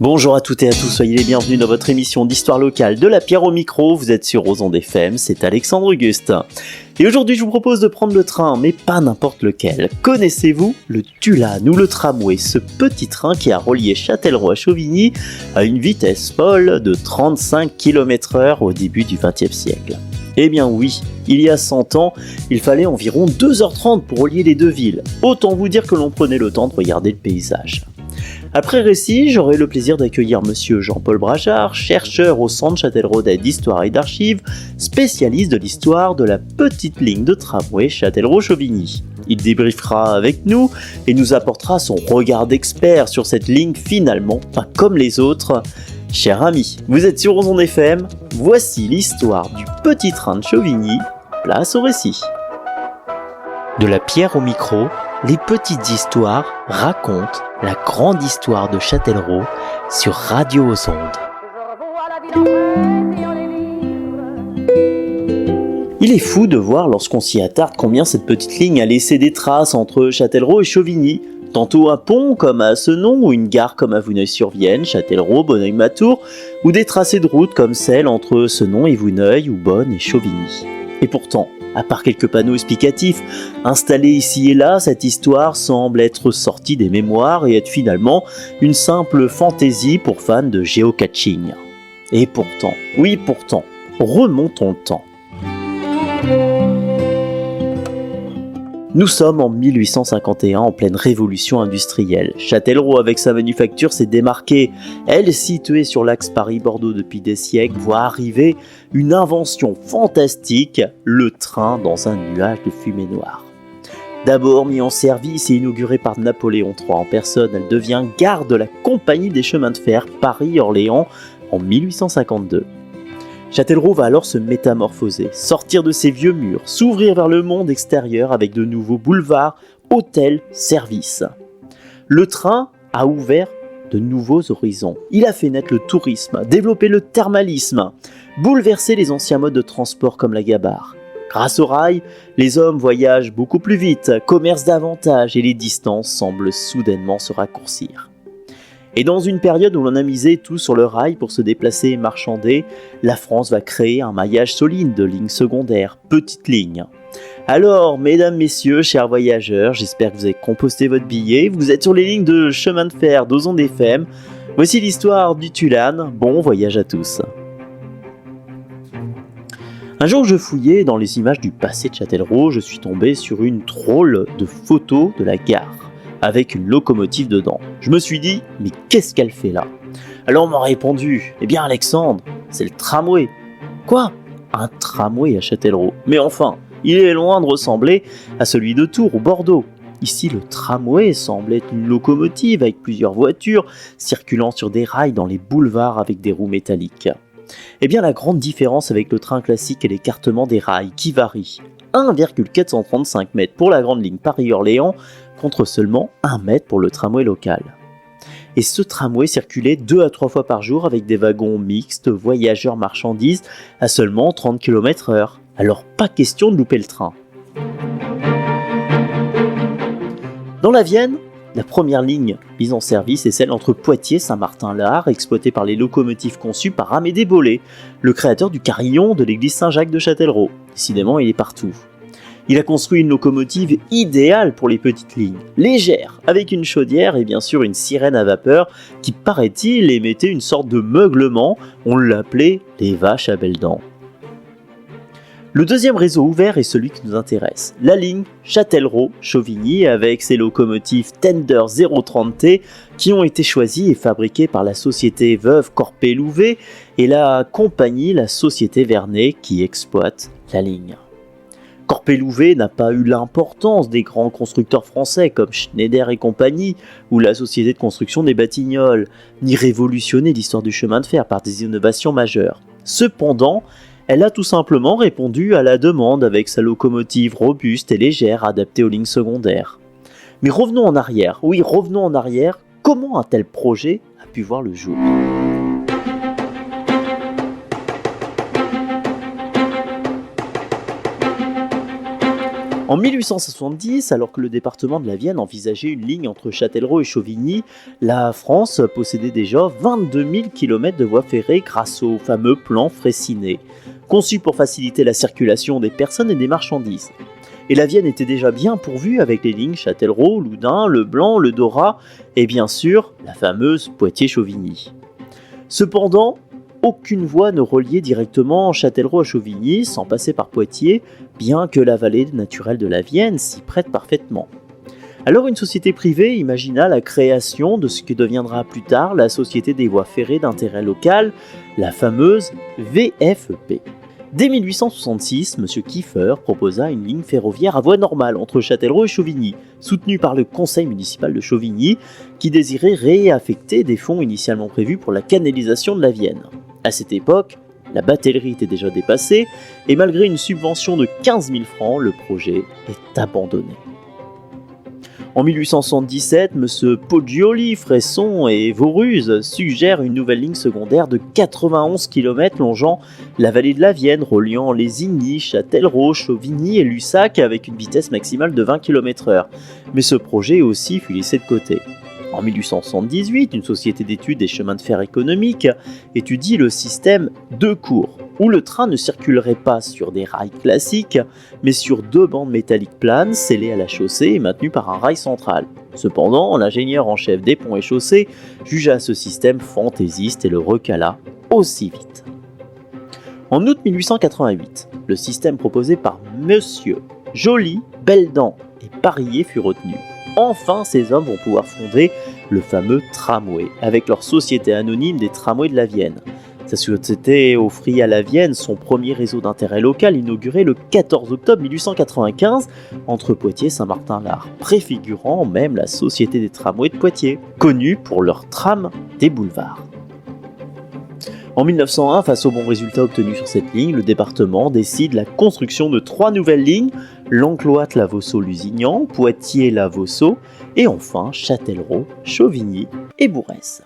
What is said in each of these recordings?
Bonjour à toutes et à tous, soyez les bienvenus dans votre émission d'histoire locale de la pierre au micro. Vous êtes sur Aux Ondes FM, c'est Alexandre Auguste. Et aujourd'hui je vous propose de prendre le train, mais pas n'importe lequel. Connaissez-vous le Tulan ou le tramway, ce petit train qui a relié Châtellerault à Chauvigny à une vitesse folle de 35 km/h au début du XXe siècle? Eh bien oui, il y a 100 ans, il fallait environ 2h30 pour relier les deux villes. Autant vous dire que l'on prenait le temps de regarder le paysage. Après récit, j'aurai le plaisir d'accueillir monsieur Jean-Paul Brajard, chercheur au Centre Châtelleraudais d'Histoire et d'Archives, spécialiste de l'histoire de la petite ligne de tramway Châtellerault-Chauvigny. Il débriefera avec nous et nous apportera son regard d'expert sur cette ligne finalement pas comme les autres. Chers amis, vous êtes sur Aux Ondes FM, voici l'histoire du petit train de Chauvigny, place au récit. De la pierre au micro, les petites histoires racontent la grande histoire de Châtellerault sur Radio Aux Ondes. Il est fou de voir lorsqu'on s'y attarde combien cette petite ligne a laissé des traces entre Châtellerault et Chauvigny. Tantôt un pont comme à Senon ou une gare comme à Vouneuil-sur-Vienne, Châtellerault, Bonneuil-Matour, ou des tracés de route comme celle entre Senon et Vouneuil ou Bonne et Chauvigny. Et pourtant, à part quelques panneaux explicatifs installés ici et là, cette histoire semble être sortie des mémoires et être finalement une simple fantaisie pour fans de géocaching. Et pourtant, oui pourtant, remontons le temps. Nous sommes en 1851 en pleine révolution industrielle. Châtellerault avec sa manufacture s'est démarquée. Elle, située sur l'axe Paris-Bordeaux depuis des siècles, voit arriver une invention fantastique, le train dans un nuage de fumée noire. D'abord mis en service et inaugurée par Napoléon III en personne, elle devient gare de la Compagnie des chemins de fer Paris-Orléans en 1852. Châtellerault va alors se métamorphoser, sortir de ses vieux murs, s'ouvrir vers le monde extérieur avec de nouveaux boulevards, hôtels, services. Le train a ouvert de nouveaux horizons. Il a fait naître le tourisme, développé le thermalisme, bouleversé les anciens modes de transport comme la gabarre. Grâce au rail, les hommes voyagent beaucoup plus vite, commercent davantage et les distances semblent soudainement se raccourcir. Et dans une période où l'on a misé tout sur le rail pour se déplacer et marchander, la France va créer un maillage solide de lignes secondaires, petites lignes. Alors, mesdames, messieurs, chers voyageurs, j'espère que vous avez composté votre billet, vous êtes sur les lignes de chemin de fer d'Aux Ondes FM. Voici l'histoire du Tulan, bon voyage à tous. Un jour, je fouillais dans les images du passé de Châtellerault, je suis tombé sur une drôle de photo de la gare, avec une locomotive dedans. Je me suis dit, mais qu'est-ce qu'elle fait là? Alors on m'a répondu, eh bien Alexandre, c'est le tramway. Quoi? Un tramway à Châtellerault? Mais enfin, il est loin de ressembler à celui de Tours ou Bordeaux. Ici, le tramway semble être une locomotive avec plusieurs voitures circulant sur des rails dans les boulevards avec des roues métalliques. Eh bien la grande différence avec le train classique est l'écartement des rails qui varie. 1,435 mètres pour la grande ligne Paris-Orléans contre seulement 1 mètre pour le tramway local. Et ce tramway circulait 2 à 3 fois par jour avec des wagons mixtes, voyageurs marchandises à seulement 30 km/h. Alors pas question de louper le train. Dans la Vienne, la première ligne mise en service est celle entre Poitiers et Saint-Martin-l'Art, exploitée par les locomotives conçues par Amédée Bollée, le créateur du carillon de l'église Saint-Jacques de Châtellerault. Décidément, il est partout. Il a construit une locomotive idéale pour les petites lignes, légère, avec une chaudière et bien sûr une sirène à vapeur qui, paraît-il, émettait une sorte de meuglement, on l'appelait les vaches à belles dents. Le deuxième réseau ouvert est celui qui nous intéresse, la ligne Châtellerault-Chauvigny avec ses locomotives Tender 030T qui ont été choisies et fabriquées par la société Veuve Corpé-Louvet et la compagnie, la société Vernet qui exploite la ligne. Corpé-Louvet n'a pas eu l'importance des grands constructeurs français comme Schneider et compagnie ou la société de construction des Batignolles, ni révolutionné l'histoire du chemin de fer par des innovations majeures. Cependant, elle a tout simplement répondu à la demande avec sa locomotive robuste et légère adaptée aux lignes secondaires. Mais revenons en arrière, comment un tel projet a pu voir le jour ? En 1870, alors que le département de la Vienne envisageait une ligne entre Châtellerault et Chauvigny, la France possédait déjà 22 000 km de voies ferrées grâce au fameux plan Freycinet, conçu pour faciliter la circulation des personnes et des marchandises. Et la Vienne était déjà bien pourvue avec les lignes Châtellerault, Loudun, Le Blanc, Le Dorat et bien sûr la fameuse Poitiers-Chauvigny. Cependant, aucune voie ne reliait directement Châtellerault à Chauvigny sans passer par Poitiers, bien que la vallée naturelle de la Vienne s'y prête parfaitement. Alors une société privée imagina la création de ce que deviendra plus tard la Société des voies ferrées d'intérêt local, la fameuse VFEP. Dès 1866, M. Kieffer proposa une ligne ferroviaire à voie normale entre Châtellerault et Chauvigny, soutenue par le conseil municipal de Chauvigny, qui désirait réaffecter des fonds initialement prévus pour la canalisation de la Vienne. À cette époque, la batellerie était déjà dépassée, et malgré une subvention de 15 000 francs, le projet est abandonné. En 1877, M. Poggioli, Fresson et Voruse suggèrent une nouvelle ligne secondaire de 91 km longeant la vallée de la Vienne, reliant Lésigny, Châtellerault, Chauvigny et Lussac avec une vitesse maximale de 20 km/h. Mais ce projet aussi fut laissé de côté. En 1878, une société d'études des chemins de fer économiques étudie le système deux cours, où le train ne circulerait pas sur des rails classiques, mais sur deux bandes métalliques planes scellées à la chaussée et maintenues par un rail central. Cependant, l'ingénieur en chef des ponts et chaussées jugea ce système fantaisiste et le recala aussi vite. En août 1888, le système proposé par Monsieur Joly, Belledent et Parillet fut retenu. Enfin, ces hommes vont pouvoir fonder le fameux tramway, avec leur société anonyme des tramways de la Vienne. Sa société offrit à la Vienne son premier réseau d'intérêt local inauguré le 14 octobre 1895 entre Poitiers et Saint-Martin-l'Art, préfigurant même la Société des tramways de Poitiers, connue pour leur tram des boulevards. En 1901, face aux bons résultats obtenus sur cette ligne, le département décide la construction de 3 nouvelles lignes, L'Encloître-Lavauceau-Lusignan, Poitiers-Lavauceau et enfin Châtellerault, Chauvigny et Bourrès.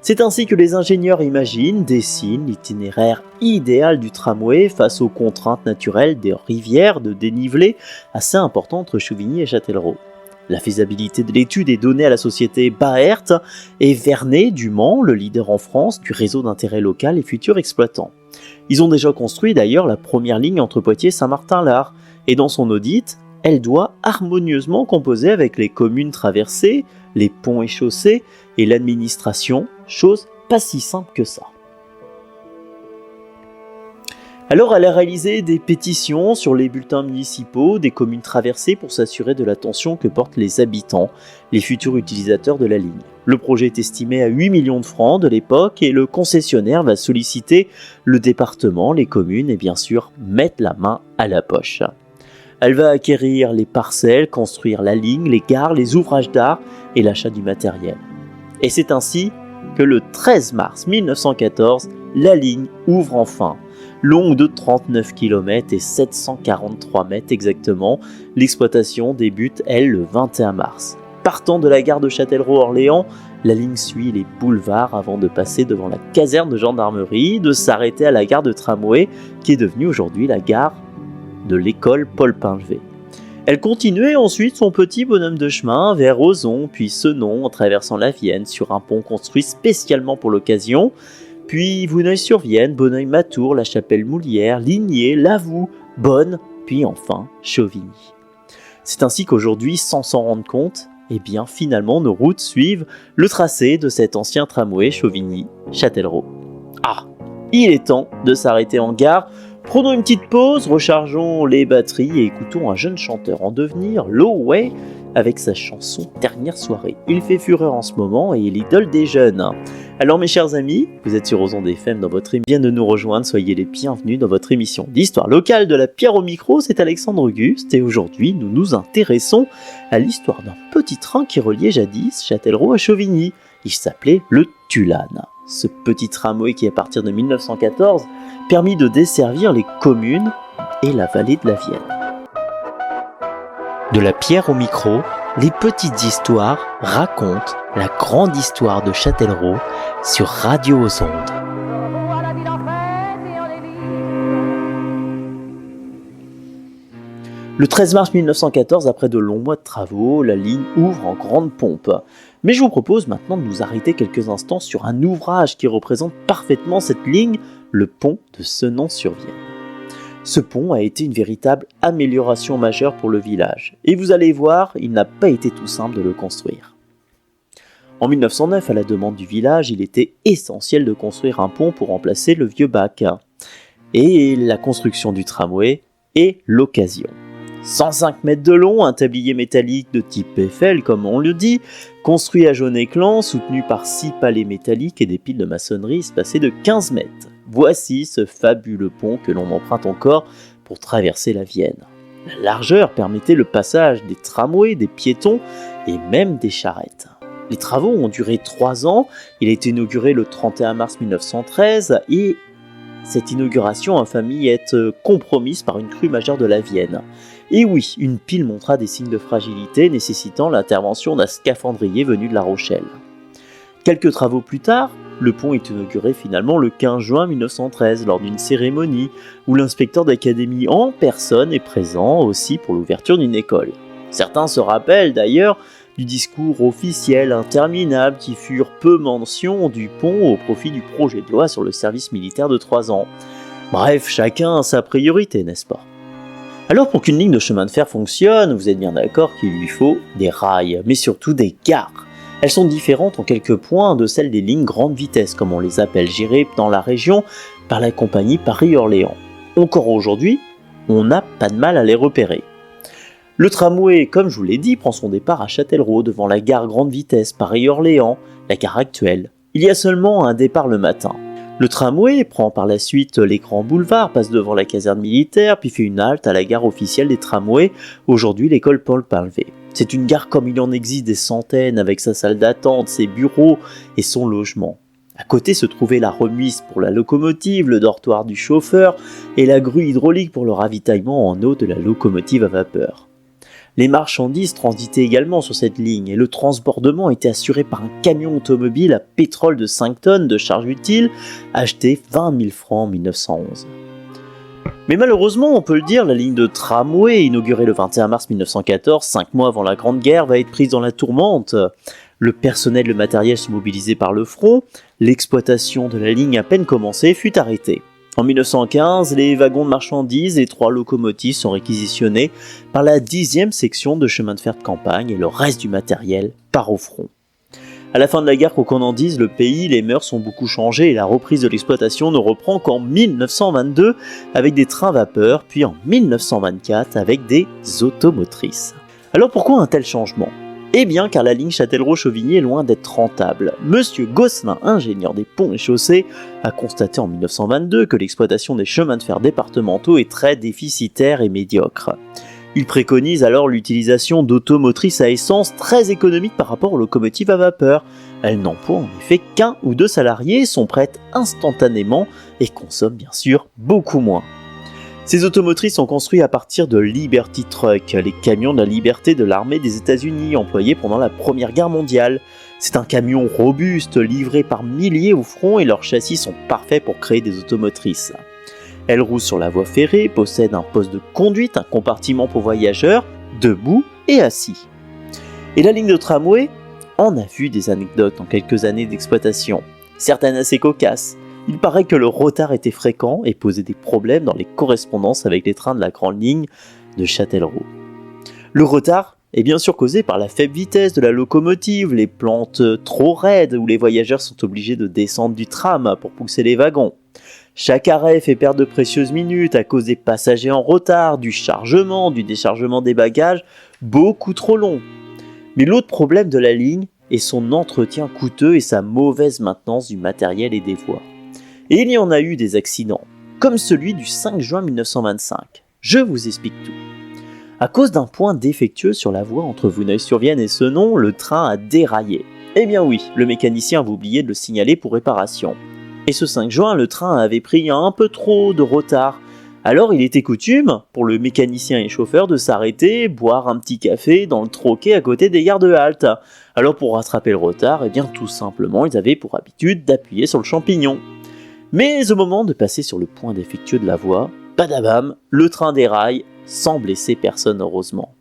C'est ainsi que les ingénieurs imaginent, dessinent l'itinéraire idéal du tramway face aux contraintes naturelles des rivières de dénivelé assez importantes entre Chauvigny et Châtellerault. La faisabilité de l'étude est donnée à la société Baert et Vernet du Mans, le leader en France du réseau d'intérêt local et futurs exploitants. Ils ont déjà construit d'ailleurs la première ligne entre Poitiers et Saint-Martin-l'Art, et dans son audit, elle doit harmonieusement composer avec les communes traversées, les ponts et chaussées et l'administration, chose pas si simple que ça. Alors elle a réalisé des pétitions sur les bulletins municipaux des communes traversées pour s'assurer de l'attention que portent les habitants, les futurs utilisateurs de la ligne. Le projet est estimé à 8 millions de francs de l'époque et le concessionnaire va solliciter le département, les communes et bien sûr mettre la main à la poche. Elle va acquérir les parcelles, construire la ligne, les gares, les ouvrages d'art et l'achat du matériel. Et c'est ainsi que le 13 mars 1914, la ligne ouvre enfin. Longue de 39 km et 743 mètres exactement, l'exploitation débute, elle, le 21 mars. Partant de la gare de Châtellerault-Orléans, la ligne suit les boulevards avant de passer devant la caserne de gendarmerie, de s'arrêter à la gare de tramway, qui est devenue aujourd'hui la gare de l'école Paul Pingevet. Elle continuait ensuite son petit bonhomme de chemin vers Ozon, puis Senon, en traversant la Vienne sur un pont construit spécialement pour l'occasion, puis Vouneuil-sur-Vienne, Bonneuil-Matour, La Chapelle-Moulière, Ligné, Lavoux, Bonne, puis enfin Chauvigny. C'est ainsi qu'aujourd'hui, sans s'en rendre compte, eh bien finalement nos routes suivent le tracé de cet ancien tramway Chauvigny-Châtellerault. Ah, il est temps de s'arrêter en gare. Prenons une petite pause, rechargeons les batteries et écoutons un jeune chanteur en devenir, Loway, avec sa chanson Dernière soirée. Il fait fureur en ce moment et il est l'idole des jeunes. Alors mes chers amis, vous êtes sur Ozon FM dans votre émission, bien de nous rejoindre, soyez les bienvenus dans votre émission d'histoire locale de la pierre au micro, c'est Alexandre Auguste et aujourd'hui nous nous intéressons à l'histoire d'un petit train qui reliait jadis Châtellerault à Chauvigny. Il s'appelait le Tulane. Ce petit tramway qui à partir de 1914 permit de desservir les communes et la vallée de la Vienne. De la pierre au micro, les petites histoires racontent la grande histoire de Châtellerault sur Radio aux Ondes. Le 13 mars 1914, après de longs mois de travaux, la ligne ouvre en grande pompe. Mais je vous propose maintenant de nous arrêter quelques instants sur un ouvrage qui représente parfaitement cette ligne, le pont de Senon-sur-Vienne. Ce pont a été une véritable amélioration majeure pour le village. Et vous allez voir, il n'a pas été tout simple de le construire. En 1909, à la demande du village, il était essentiel de construire un pont pour remplacer le vieux bac. Et la construction du tramway est l'occasion. 105 mètres de long, un tablier métallique de type Eiffel, comme on le dit, construit à Jaune-Éclan, soutenu par 6 palets métalliques et des piles de maçonnerie espacées de 15 mètres. Voici ce fabuleux pont que l'on emprunte encore pour traverser la Vienne. La largeur permettait le passage des tramways, des piétons et même des charrettes. Les travaux ont duré 3 ans, il a été inauguré le 31 mars 1913 et cette inauguration a failli être compromise par une crue majeure de la Vienne. Et oui, une pile montra des signes de fragilité nécessitant l'intervention d'un scaphandrier venu de La Rochelle. Quelques travaux plus tard, le pont est inauguré finalement le 15 juin 1913 lors d'une cérémonie où l'inspecteur d'académie en personne est présent aussi pour l'ouverture d'une école. Certains se rappellent d'ailleurs du discours officiel interminable qui furent peu mention du pont au profit du projet de loi sur le service militaire de 3 ans. Bref, chacun a sa priorité, n'est-ce pas ? Alors pour qu'une ligne de chemin de fer fonctionne, vous êtes bien d'accord qu'il lui faut des rails, mais surtout des gares. Elles sont différentes en quelques points de celles des lignes grande vitesse, comme on les appelle, gérées dans la région par la compagnie Paris-Orléans. Encore aujourd'hui, on n'a pas de mal à les repérer. Le tramway, comme je vous l'ai dit, prend son départ à Châtellerault, devant la gare grande vitesse Paris-Orléans, la gare actuelle. Il y a seulement un départ le matin. Le tramway prend par la suite les grands boulevards, passe devant la caserne militaire, puis fait une halte à la gare officielle des tramways, aujourd'hui l'école Paul Pinlevé. C'est une gare comme il en existe des centaines, avec sa salle d'attente, ses bureaux et son logement. À côté se trouvait la remise pour la locomotive, le dortoir du chauffeur et la grue hydraulique pour le ravitaillement en eau de la locomotive à vapeur. Les marchandises transitaient également sur cette ligne et le transbordement était assuré par un camion automobile à pétrole de 5 tonnes de charge utile, acheté 20 000 francs en 1911. Mais malheureusement, on peut le dire, la ligne de tramway, inaugurée le 21 mars 1914, 5 mois avant la Grande Guerre, va être prise dans la tourmente. Le personnel et le matériel sont mobilisés par le front, l'exploitation de la ligne à peine commencée fut arrêtée. En 1915, les wagons de marchandises et 3 locomotives sont réquisitionnés par la 10e section de chemin de fer de campagne et le reste du matériel part au front. À la fin de la guerre, quoi qu'on en dise, le pays, les mœurs ont beaucoup changé et la reprise de l'exploitation ne reprend qu'en 1922 avec des trains vapeur, puis en 1924 avec des automotrices. Alors pourquoi un tel changement ? Eh bien car la ligne Châtellerault-Chauvigny est loin d'être rentable. Monsieur Gosselin, ingénieur des ponts et chaussées, a constaté en 1922 que l'exploitation des chemins de fer départementaux est très déficitaire et médiocre. Il préconise alors l'utilisation d'automotrices à essence très économiques par rapport aux locomotives à vapeur. Elles n'emploient en effet qu'un ou 2 salariés, sont prêtes instantanément et consomment bien sûr beaucoup moins. Ces automotrices sont construites à partir de Liberty Truck, les camions de la liberté de l'armée des États-Unis employés pendant la Première Guerre mondiale. C'est un camion robuste livré par milliers au front et leurs châssis sont parfaits pour créer des automotrices. Elles roulent sur la voie ferrée, possèdent un poste de conduite, un compartiment pour voyageurs, debout et assis. Et la ligne de tramway en a vu des anecdotes en quelques années d'exploitation, certaines assez cocasses. Il paraît que le retard était fréquent et posait des problèmes dans les correspondances avec les trains de la grande ligne de Châtellerault. Le retard est bien sûr causé par la faible vitesse de la locomotive, les plantes trop raides où les voyageurs sont obligés de descendre du tram pour pousser les wagons. Chaque arrêt fait perdre de précieuses minutes à cause des passagers en retard, du chargement, du déchargement des bagages, beaucoup trop long. Mais l'autre problème de la ligne est son entretien coûteux et sa mauvaise maintenance du matériel et des voies. Et il y en a eu des accidents, comme celui du 5 juin 1925. Je vous explique tout. À cause d'un point défectueux sur la voie entre Vouneuil-sur-Vienne et Senon, le train a déraillé. Eh bien oui, le mécanicien avait oublié de le signaler pour réparation. Et ce 5 juin, le train avait pris un peu trop de retard. Alors il était coutume, pour le mécanicien et chauffeur, de s'arrêter, boire un petit café dans le troquet à côté des gares de halte. Alors pour rattraper le retard, eh bien tout simplement, ils avaient pour habitude d'appuyer sur le champignon. Mais au moment de passer sur le point défectueux de la voie, badabam, le train déraille, sans blesser personne heureusement.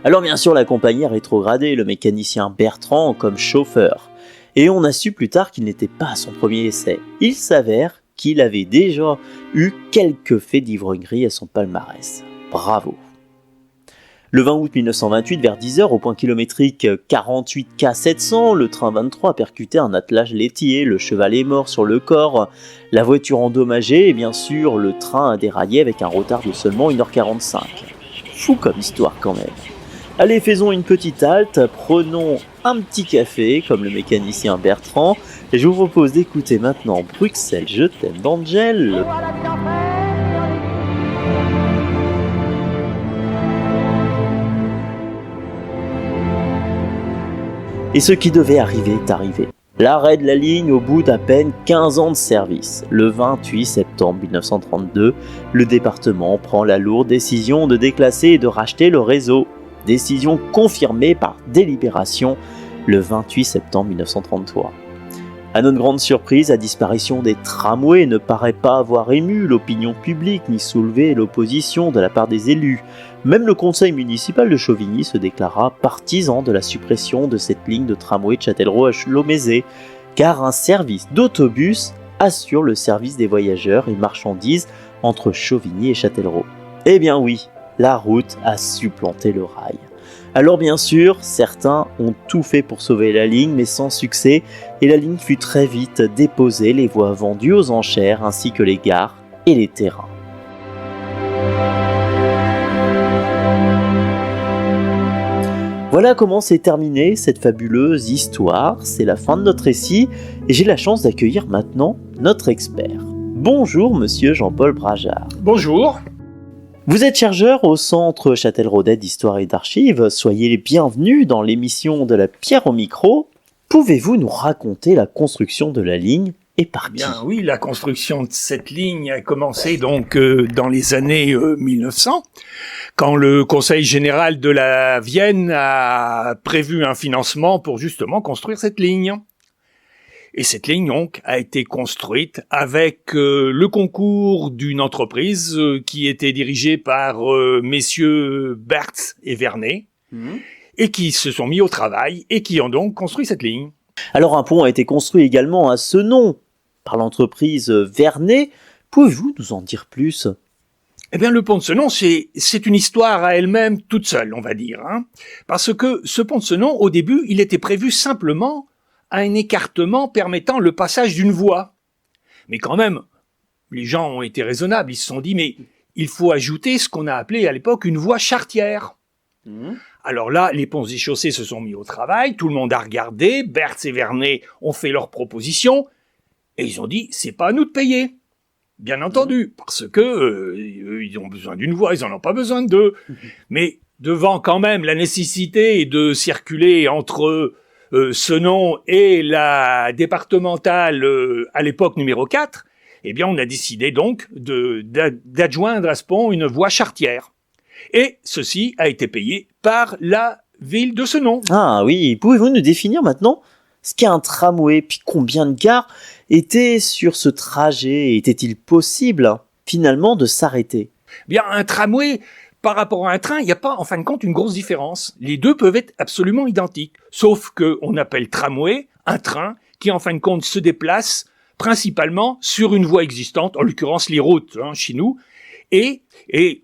Alors bien sûr la compagnie a rétrogradé le mécanicien Bertrand comme chauffeur, et on a su plus tard qu'il n'était pas à son premier essai. Il s'avère qu'il avait déjà eu quelques faits d'ivrognerie à son palmarès. Bravo. Le 20 août 1928, vers 10h, au point kilométrique 48K700, le train 23 a percuté un attelage laitier, le cheval est mort sur le corps, la voiture endommagée et bien sûr le train a déraillé avec un retard de seulement 1h45. Fou comme histoire quand même. Allez, faisons une petite halte, prenons un petit café comme le mécanicien Bertrand et je vous propose d'écouter maintenant Bruxelles, je t'aime d'Angèle. Et ce qui devait arriver est arrivé. L'arrêt de la ligne au bout d'à peine 15 ans de service. Le 28 septembre 1932, le département prend la lourde décision de déclasser et de racheter le réseau. Décision confirmée par délibération le 28 septembre 1933. À notre grande surprise, la disparition des tramways ne paraît pas avoir ému l'opinion publique ni soulevé l'opposition de la part des élus. Même le conseil municipal de Chauvigny se déclara partisan de la suppression de cette ligne de tramway de Châtellerault à Lomézé, car un service d'autobus assure le service des voyageurs et marchandises entre Chauvigny et Châtellerault. Eh bien oui, la route a supplanté le rail. Alors bien sûr, certains ont tout fait pour sauver la ligne, mais sans succès, et la ligne fut très vite déposée, les voies vendues aux enchères, ainsi que les gares et les terrains. Voilà comment s'est terminée cette fabuleuse histoire, c'est la fin de notre récit, et j'ai la chance d'accueillir maintenant notre expert. Bonjour monsieur Jean-Paul Brajard. Bonjour. Vous êtes chercheur au Centre Châtelleraudais d'Histoire et d'Archives, soyez les bienvenus dans l'émission de la Pierre au micro. Pouvez-vous nous raconter la construction de la ligne et par qui ? Bien oui, la construction de cette ligne a commencé donc dans les années 1900, quand le Conseil général de la Vienne a prévu un financement pour justement construire cette ligne. Et cette ligne, donc, a été construite avec le concours d'une entreprise qui était dirigée par messieurs Berthe et Vernet, et qui se sont mis au travail et qui ont donc construit cette ligne. Alors un pont a été construit également à ce nom par l'entreprise Vernet. Pouvez-vous nous en dire plus ? Eh bien, le pont de Senon, c'est une histoire à elle-même toute seule, on va dire. Parce que ce pont de Senon, au début, il était prévu simplement à un écartement permettant le passage d'une voie. Mais quand même, les gens ont été raisonnables, ils se sont dit, mais il faut ajouter ce qu'on a appelé à l'époque une voie charretière. Alors là, les ponts et chaussées se sont mis au travail, tout le monde a regardé, Berthe et Vernet ont fait leurs propositions, et ils ont dit, c'est pas à nous de payer. Bien entendu, parce que ils ont besoin d'une voie, ils en ont pas besoin de deux. Mais devant quand même la nécessité de circuler entre Senon et la départementale à l'époque numéro 4, eh bien on a décidé donc d'adjoindre à ce pont une voie charretière. Et ceci a été payé par la ville de Senon. Ah oui, pouvez-vous nous définir maintenant ce qu'est un tramway, puis combien de gares étaient sur ce trajet ? Était-il possible finalement de s'arrêter ? Bien, un tramway, par rapport à un train, il n'y a pas en fin de compte une grosse différence. Les deux peuvent être absolument identiques, sauf qu'on appelle tramway un train qui en fin de compte se déplace principalement sur une voie existante, en l'occurrence les routes chez nous, et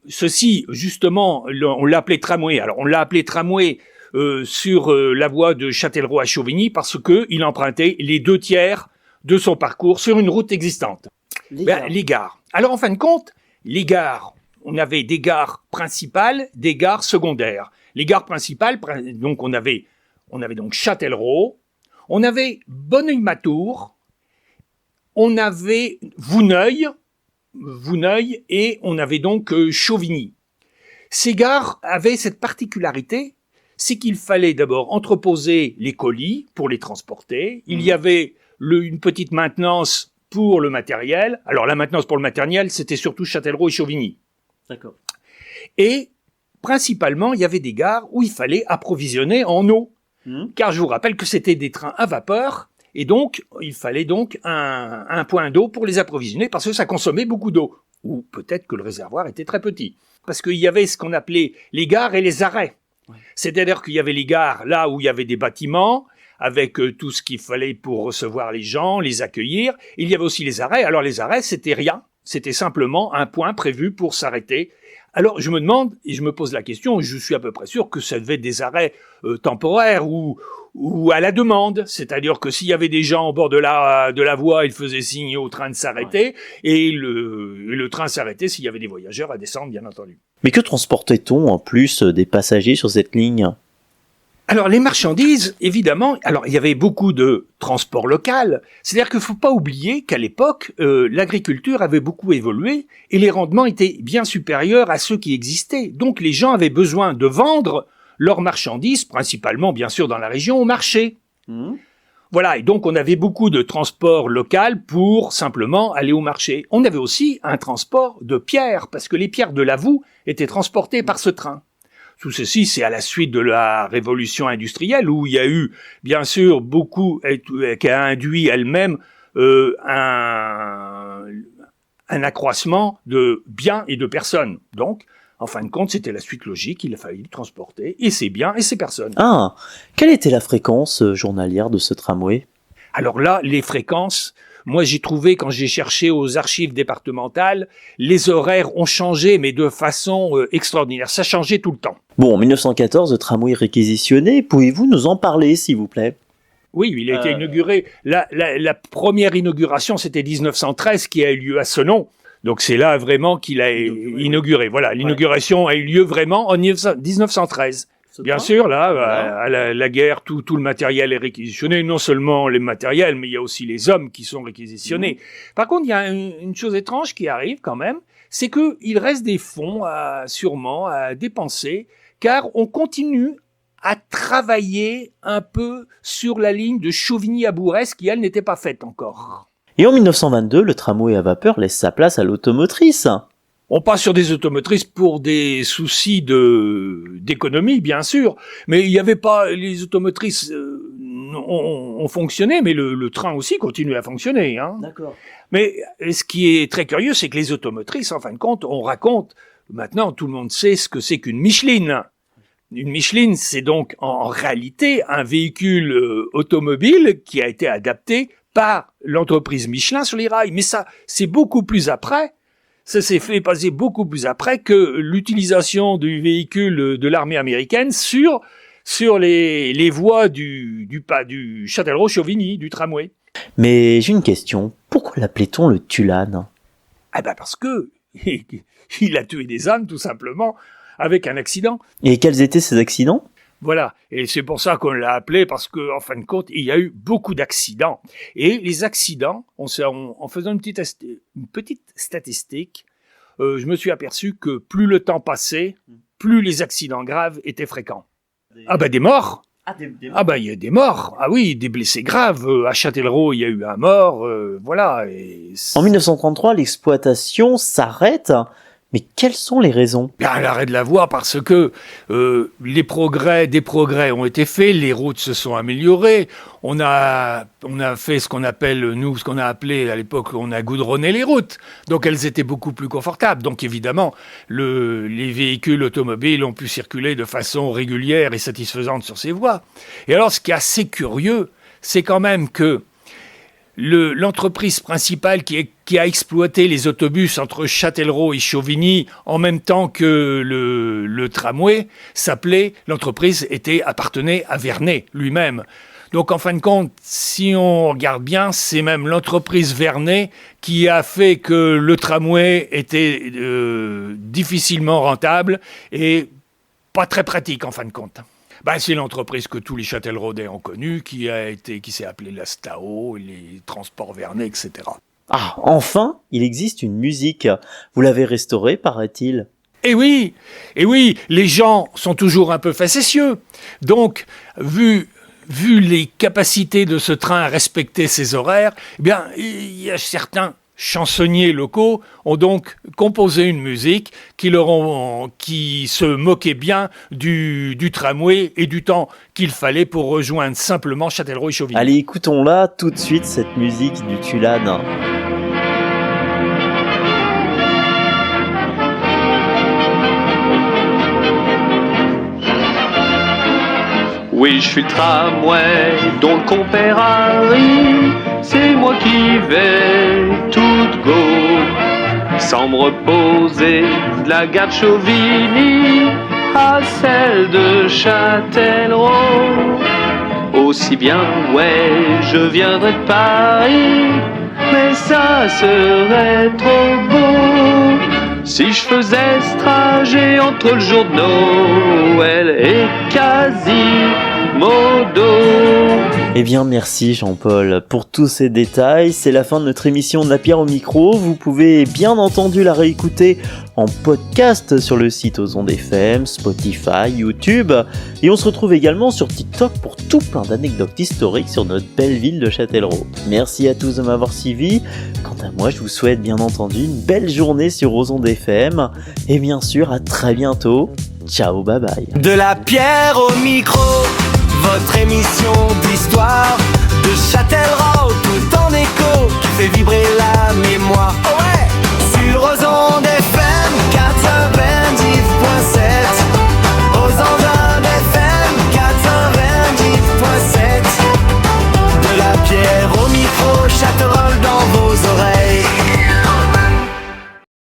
ceci justement on l'a appelé tramway. Alors on l'a appelé tramway sur la voie de Châtellerault à Chauvigny parce que il empruntait les 2/3 de son parcours sur une route existante. Les gares. Alors en fin de compte, les gares, on avait des gares principales, des gares secondaires. Les gares principales, donc on avait donc Châtellerault, on avait Bonneuil-Matour, on avait Vouneuil et on avait donc Chauvigny. Ces gares avaient cette particularité, c'est qu'il fallait d'abord entreposer les colis pour les transporter. Il y avait une petite maintenance pour le matériel. Alors la maintenance pour le matériel, c'était surtout Châtellerault et Chauvigny. D'accord. Et principalement, il y avait des gares où il fallait approvisionner en eau. Car je vous rappelle que c'était des trains à vapeur, et donc il fallait donc un point d'eau pour les approvisionner, parce que ça consommait beaucoup d'eau. ou peut-être que le réservoir était très petit. Parce qu'il y avait ce qu'on appelait les gares et les arrêts. Ouais. C'est-à-dire qu'il y avait les gares là où il y avait des bâtiments, avec tout ce qu'il fallait pour recevoir les gens, les accueillir. Il y avait aussi les arrêts. Alors les arrêts, c'était rien. C'était simplement un point prévu pour s'arrêter. Alors je me demande, et je me pose la question, je suis à peu près sûr que ça devait être des arrêts temporaires ou à la demande. C'est-à-dire que s'il y avait des gens au bord de la voie, ils faisaient signe au train de s'arrêter, et le train s'arrêtait s'il y avait des voyageurs à descendre, bien entendu. Mais que transportait-on en plus des passagers sur cette ligne ? Alors les marchandises, évidemment, alors il y avait beaucoup de transport local, c'est-à-dire qu'il ne faut pas oublier qu'à l'époque, l'agriculture avait beaucoup évolué et les rendements étaient bien supérieurs à ceux qui existaient. Donc les gens avaient besoin de vendre leurs marchandises, principalement bien sûr dans la région, au marché. Voilà, et donc on avait beaucoup de transport local pour simplement aller au marché. On avait aussi un transport de pierres, parce que les pierres de Lavoux étaient transportées par ce train. Tout ceci, c'est à la suite de la révolution industrielle où il y a eu, bien sûr, beaucoup, qui a induit elle-même un accroissement de biens et de personnes. Donc, en fin de compte, c'était la suite logique, il a fallu transporter et ces biens et ces personnes. Ah, quelle était la fréquence journalière de ce tramway ? Alors là, les fréquences... Moi, j'ai trouvé, quand j'ai cherché aux archives départementales, les horaires ont changé, mais de façon extraordinaire. Ça changeait tout le temps. Bon, en 1914, le tramway réquisitionné. Pouvez-vous nous en parler, s'il vous plaît ? Oui, il a été inauguré. La première inauguration, c'était 1913, qui a eu lieu à Senon. Donc c'est là vraiment qu'il a inauguré. Voilà, l'inauguration a eu lieu vraiment en 1913. Bien sûr, là, à la guerre, tout le matériel est réquisitionné. Non seulement les matériels, mais il y a aussi les hommes qui sont réquisitionnés. Par contre, il y a une chose étrange qui arrive quand même, c'est qu'il reste des fonds sûrement à dépenser, car on continue à travailler un peu sur la ligne de Chauvigny à Bourrès, qui, elle, n'était pas faite encore. Et en 1922, le tramway à vapeur laisse sa place à l'automotrice. On passe sur des automotrices pour des soucis d'économie, bien sûr, mais il n'y avait pas... Les automotrices ont fonctionné, mais le train aussi continue à fonctionner. Hein. D'accord. Mais ce qui est très curieux, c'est que les automotrices, en fin de compte, on raconte... Maintenant, tout le monde sait ce que c'est qu'une Micheline. Une Micheline, c'est donc en réalité un véhicule automobile qui a été adapté par l'entreprise Michelin sur les rails. Mais ça, c'est beaucoup plus après... Ça s'est fait passer beaucoup plus après que l'utilisation du véhicule de l'armée américaine sur les voies du Châtellerault-Chauvigny, du tramway. Mais j'ai une question. Pourquoi l'appelait-on le Tulane ? Ah ben parce que il a tué des ânes, tout simplement, avec un accident. Et quels étaient ces accidents ? Voilà, et c'est pour ça qu'on l'a appelé, parce que en fin de compte, il y a eu beaucoup d'accidents. Et les accidents, en faisant une petite statistique, je me suis aperçu que plus le temps passait, plus les accidents graves étaient fréquents. Ah ben des morts. Ah ben il y a des morts. Ah oui, des blessés graves. À Châtellerault, il y a eu un mort. Voilà. En 1933, l'exploitation s'arrête. Mais quelles sont les raisons ? Bien, l'arrêt de la voie, parce que des progrès ont été faits, les routes se sont améliorées, on a fait ce qu'on a appelé à l'époque, on a goudronné les routes, donc elles étaient beaucoup plus confortables. Donc évidemment, les véhicules automobiles ont pu circuler de façon régulière et satisfaisante sur ces voies. Et alors, ce qui est assez curieux, c'est quand même que l'entreprise principale qui a exploité les autobus entre Châtellerault et Chauvigny en même temps que le tramway appartenait à Vernet lui-même. Donc en fin de compte, si on regarde bien, c'est même l'entreprise Vernet qui a fait que le tramway était difficilement rentable et pas très pratique en fin de compte. C'est l'entreprise que tous les Châtelleraudais ont connue, qui s'est appelée la Stao, les transports Vernet, etc. Ah, enfin, il existe une musique. Vous l'avez restaurée, paraît-il ? Eh oui, les gens sont toujours un peu facétieux. Donc, vu les capacités de ce train à respecter ses horaires, il y a certains chansonniers locaux ont donc composé une musique qui se moquait bien du tramway et du temps qu'il fallait pour rejoindre simplement Châtellerault et Chauvigny. Allez, écoutons-la tout de suite, cette musique du Tulane. Oui, je suis le tramway dont le compère Harry. C'est moi qui vais toute go, sans me reposer de la gare de Chauvigny à celle de Châtellerault. Aussi bien, ouais, je viendrai de Paris, mais ça serait trop beau si je faisais ce trajet entre le jour de Noël et Quasimodo. Eh bien merci Jean-Paul pour tous ces détails, c'est la fin de notre émission de La Pierre au micro, vous pouvez bien entendu la réécouter en podcast sur le site Aux Ondes FM, Spotify, YouTube, et on se retrouve également sur TikTok pour tout plein d'anecdotes historiques sur notre belle ville de Châtellerault. Merci à tous de m'avoir suivi, quant à moi je vous souhaite bien entendu une belle journée sur Aux Ondes FM, et bien sûr à très bientôt, ciao bye bye. De La Pierre au micro, votre émission